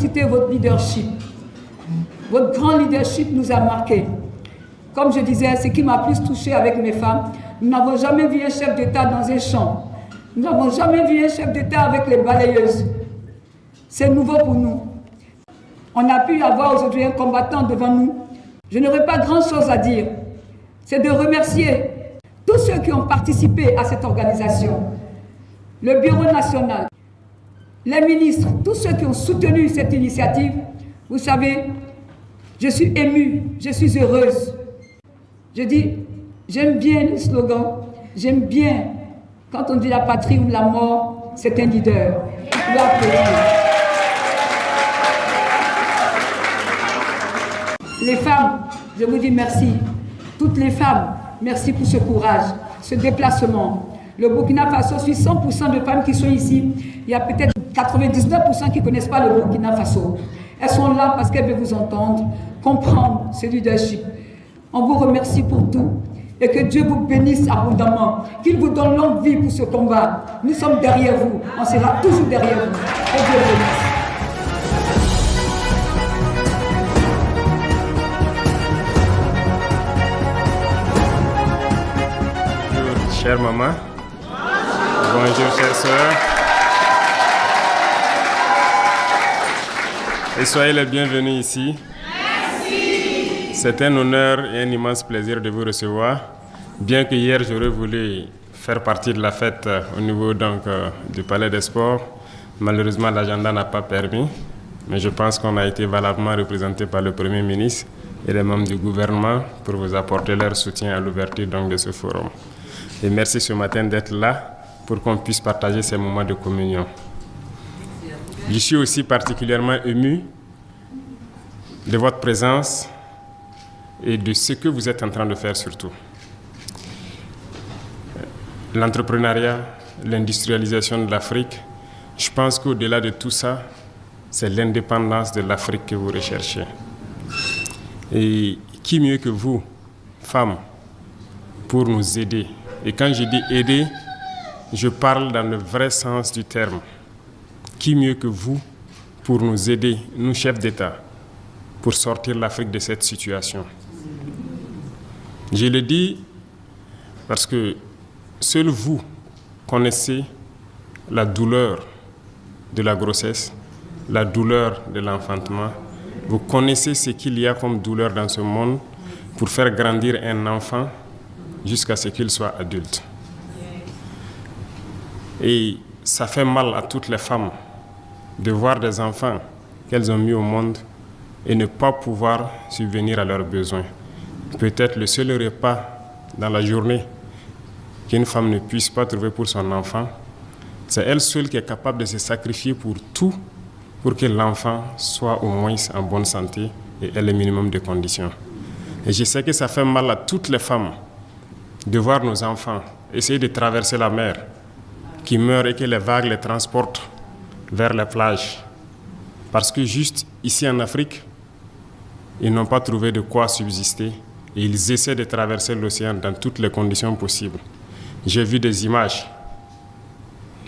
féliciter votre leadership. Votre grand leadership nous a marqués. Comme je disais, ce qui m'a plus touché avec mes femmes, nous n'avons jamais vu un chef d'État dans un champ. Nous n'avons jamais vu un chef d'État avec les balayeuses. C'est nouveau pour nous. On a pu avoir aujourd'hui un combattant devant nous. Je n'aurai pas grand-chose à dire. C'est de remercier tous ceux qui ont participé à cette organisation. Le Bureau national, les ministres, tous ceux qui ont soutenu cette initiative. Vous savez, je suis émue, je suis heureuse. Je dis, j'aime bien le slogan, j'aime bien quand on dit la patrie ou la mort, c'est un leader. Il doit applaudir. Les femmes, je vous dis merci. Toutes les femmes, merci pour ce courage, ce déplacement. Le Burkina Faso suit 100% de femmes qui sont ici. Il y a peut-être 99% qui ne connaissent pas le Burkina Faso. Elles sont là parce qu'elles veulent vous entendre, comprendre ce leadership. On vous remercie pour tout et que Dieu vous bénisse abondamment, qu'il vous donne longue vie pour ce combat. Nous sommes derrière vous, on sera toujours derrière vous. Que Dieu vous bénisse. Chère maman, bonjour chère sœur, et soyez les bienvenus ici. Merci. C'est un honneur et un immense plaisir de vous recevoir, bien que hier j'aurais voulu faire partie de la fête au niveau du Palais des Sports. Malheureusement l'agenda n'a pas permis, mais je pense qu'on a été valablement représenté par le Premier ministre et les membres du gouvernement pour vous apporter leur soutien à l'ouverture de ce forum. Et merci ce matin d'être là pour qu'on puisse partager ces moments de communion. Je suis aussi particulièrement ému de votre présence et de ce que vous êtes en train de faire surtout. L'entrepreneuriat, l'industrialisation de l'Afrique, je pense qu'au-delà de tout ça, c'est l'indépendance de l'Afrique que vous recherchez. Et qui mieux que vous, femmes, pour nous aider? Et quand je dis aider, je parle dans le vrai sens du terme. Qui mieux que vous pour nous aider, nous chefs d'État, pour sortir l'Afrique de cette situation? Je le dis parce que seul vous connaissez la douleur de la grossesse, la douleur de l'enfantement. Vous connaissez ce qu'il y a comme douleur dans ce monde pour faire grandir un enfant jusqu'à ce qu'il soit adulte. Et ça fait mal à toutes les femmes de voir des enfants qu'elles ont mis au monde et ne pas pouvoir subvenir à leurs besoins. Peut-être le seul repas dans la journée qu'une femme ne puisse pas trouver pour son enfant, c'est elle seule qui est capable de se sacrifier pour tout pour que l'enfant soit au moins en bonne santé et ait le minimum de conditions. Et je sais que ça fait mal à toutes les femmes de voir nos enfants essayer de traverser la mer, qui meurent et que les vagues les transportent vers les plages. Parce que juste ici en Afrique, ils n'ont pas trouvé de quoi subsister et ils essaient de traverser l'océan dans toutes les conditions possibles. J'ai vu des images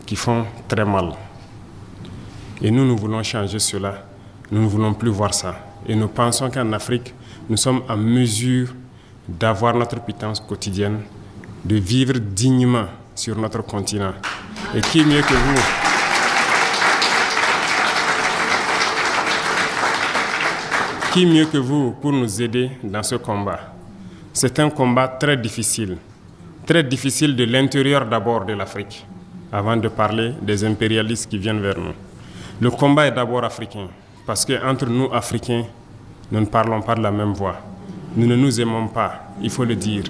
qui font très mal. Et nous voulons changer cela. Nous ne voulons plus voir ça. Et nous pensons qu'en Afrique, nous sommes en mesure d'avoir notre pitance quotidienne, de vivre dignement sur notre continent. Et qui mieux que vous? Qui mieux que vous pour nous aider dans ce combat? C'est un combat très difficile de l'intérieur d'abord de l'Afrique, avant de parler des impérialistes qui viennent vers nous. Le combat est d'abord africain, parce qu'entre nous, Africains, nous ne parlons pas de la même voix. Nous ne nous aimons pas, il faut le dire.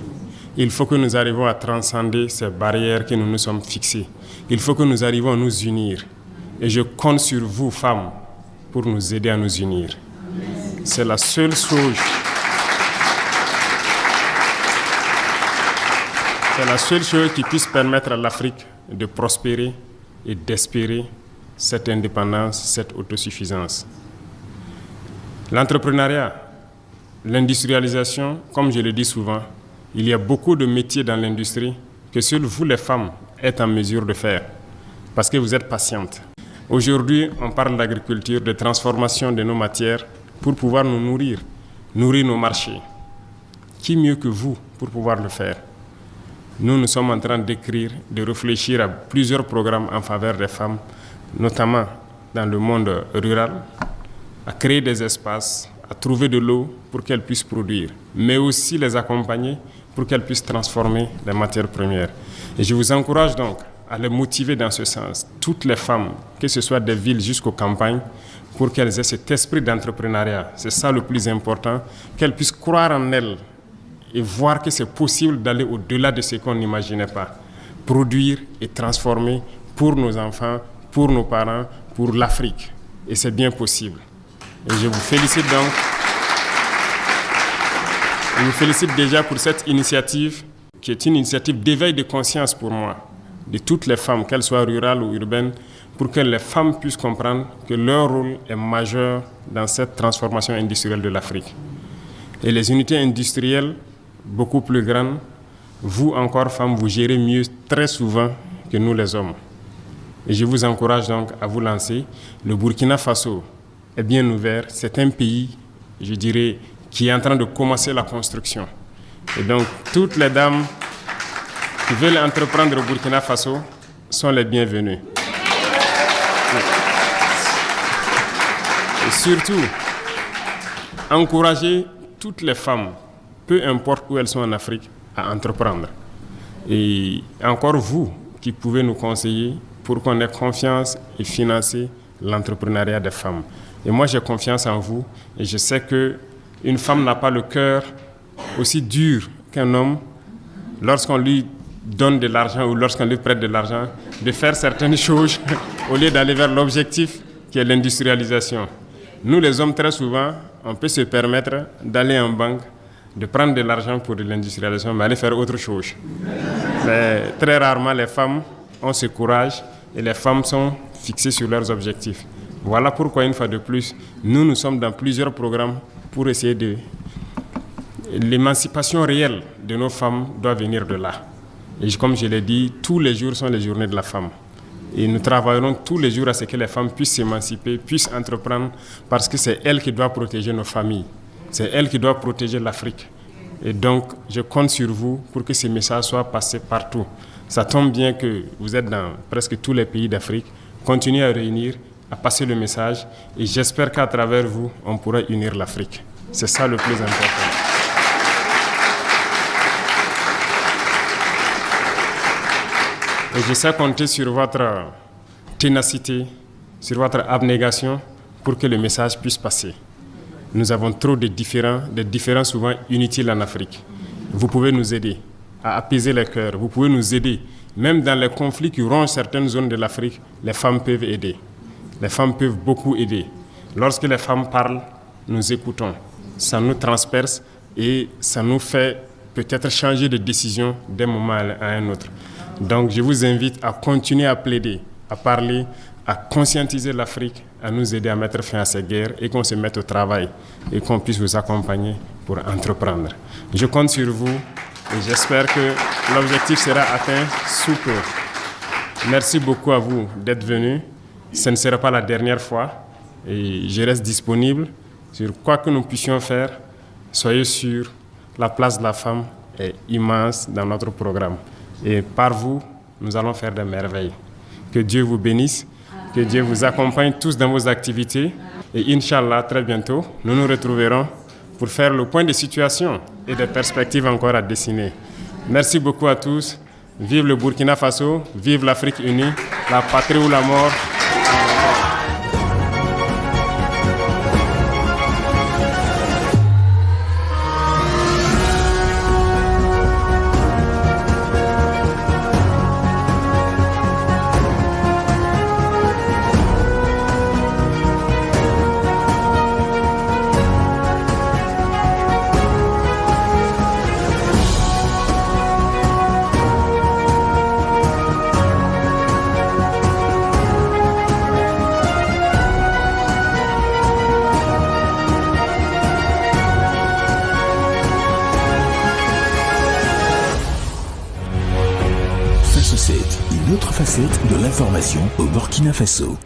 Il faut que nous arrivions à transcender ces barrières que nous nous sommes fixées. Il faut que nous arrivions à nous unir. Et je compte sur vous, femmes, pour nous aider à nous unir. C'est la seule chose. C'est la seule chose qui puisse permettre à l'Afrique de prospérer et d'espérer cette indépendance, cette autosuffisance. L'entrepreneuriat, l'industrialisation, comme je le dis souvent, il y a beaucoup de métiers dans l'industrie que seules vous, les femmes, êtes en mesure de faire parce que vous êtes patientes. Aujourd'hui, on parle d'agriculture, de transformation de nos matières pour pouvoir nous nourrir nos marchés. Qui mieux que vous pour pouvoir le faire? Nous sommes en train d'écrire, de réfléchir à plusieurs programmes en faveur des femmes, notamment dans le monde rural, à créer des espaces, à trouver de l'eau pour qu'elles puissent produire, mais aussi les accompagner pour qu'elles puissent transformer les matières premières. Et je vous encourage donc à les motiver dans ce sens, toutes les femmes, que ce soit des villes jusqu'aux campagnes, pour qu'elles aient cet esprit d'entrepreneuriat. C'est ça le plus important, qu'elles puissent croire en elles et voir que c'est possible d'aller au-delà de ce qu'on n'imaginait pas. Produire et transformer pour nos enfants, pour nos parents, pour l'Afrique. Et c'est bien possible. Et je vous félicite donc. Je vous félicite déjà pour cette initiative, qui est une initiative d'éveil de conscience pour moi, de toutes les femmes, qu'elles soient rurales ou urbaines, pour que les femmes puissent comprendre que leur rôle est majeur dans cette transformation industrielle de l'Afrique. Et les unités industrielles, beaucoup plus grandes, vous encore, femmes, vous gérez mieux très souvent que nous les hommes. Et je vous encourage donc à vous lancer. Le Burkina Faso est bien ouvert. C'est un pays, je dirais, qui est en train de commencer la construction. Et donc, toutes les dames qui veulent entreprendre au Burkina Faso sont les bienvenues. Et surtout, encourager toutes les femmes, peu importe où elles sont en Afrique, à entreprendre. Et encore vous qui pouvez nous conseiller pour qu'on ait confiance et financer l'entrepreneuriat des femmes. Et moi, j'ai confiance en vous et je sais qu'une femme n'a pas le cœur aussi dur qu'un homme lorsqu'on lui donne de l'argent ou lorsqu'on lui prête de l'argent, de faire certaines choses au lieu d'aller vers l'objectif qui est l'industrialisation. Nous, les hommes, très souvent, on peut se permettre d'aller en banque, de prendre de l'argent pour de l'industrialisation, mais aller faire autre chose. Mais très rarement, les femmes ont ce courage et les femmes sont fixées sur leurs objectifs. Voilà pourquoi, une fois de plus, nous sommes dans plusieurs programmes pour essayer de... L'émancipation réelle de nos femmes doit venir de là. Et comme je l'ai dit, tous les jours sont les journées de la femme. Et nous travaillerons tous les jours à ce que les femmes puissent s'émanciper, puissent entreprendre, parce que c'est elles qui doivent protéger nos familles. C'est elles qui doivent protéger l'Afrique. Et donc, je compte sur vous pour que ces messages soient passés partout. Ça tombe bien que vous êtes dans presque tous les pays d'Afrique. Continuez à réunir, à passer le message. Et j'espère qu'à travers vous, on pourra unir l'Afrique. C'est ça le plus important. Et je sais compter sur votre ténacité, sur votre abnégation pour que le message puisse passer. Nous avons trop de différends souvent inutiles en Afrique. Vous pouvez nous aider à apaiser les cœurs. Vous pouvez nous aider. Même dans les conflits qui rongent certaines zones de l'Afrique, les femmes peuvent aider. Les femmes peuvent beaucoup aider. Lorsque les femmes parlent, nous écoutons. Ça nous transperce et ça nous fait peut-être changer de décision d'un moment à un autre. Donc je vous invite à continuer à plaider, à parler, à conscientiser l'Afrique, à nous aider à mettre fin à ces guerres et qu'on se mette au travail et qu'on puisse vous accompagner pour entreprendre. Je compte sur vous et j'espère que l'objectif sera atteint sous peu. Merci beaucoup à vous d'être venus. Ce ne sera pas la dernière fois et je reste disponible sur quoi que nous puissions faire. Soyez sûrs, la place de la femme est immense dans notre programme. Et par vous, nous allons faire des merveilles. Que Dieu vous bénisse, que Dieu vous accompagne tous dans vos activités. Et Inch'Allah, très bientôt, nous nous retrouverons pour faire le point de situation et des perspectives encore à dessiner. Merci beaucoup à tous. Vive le Burkina Faso, vive l'Afrique unie, la patrie ou la mort. Une autre facette de l'information au Burkina Faso.